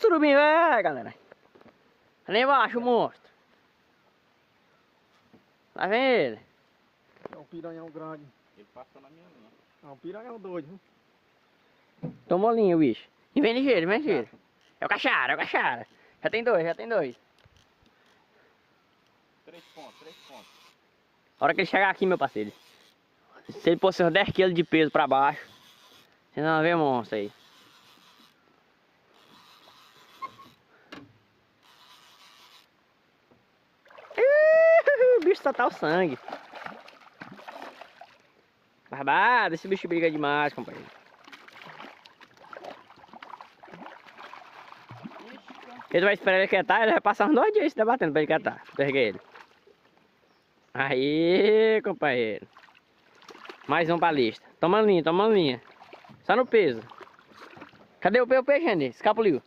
surubim, vai, galera. Ali embaixo, o monstro. Lá vem ele. É um piranhão grande. Ele passou na minha linha. É um piranhão doido, viu? Tomou linha o bicho. E vem ligeiro, vem ligeiro. É o cachara, é o cachara. Já tem dois, já tem dois. 3 pontos, 3 pontos. A hora que ele chegar aqui, meu parceiro. Se ele pôr seus 10 kg de peso pra baixo, você não vai ver monstro aí. O bicho só tá o sangue. Barbado, esse bicho briga demais, companheiro. Ele vai esperar ele quietar, ele vai passar uns 2 dias se debatendo pra ele quietar. Pega ele. Aí, companheiro. Mais um pra lista. Toma linha, toma linha. Só no peso. Cadê o peixe, Andy? Escapuliu.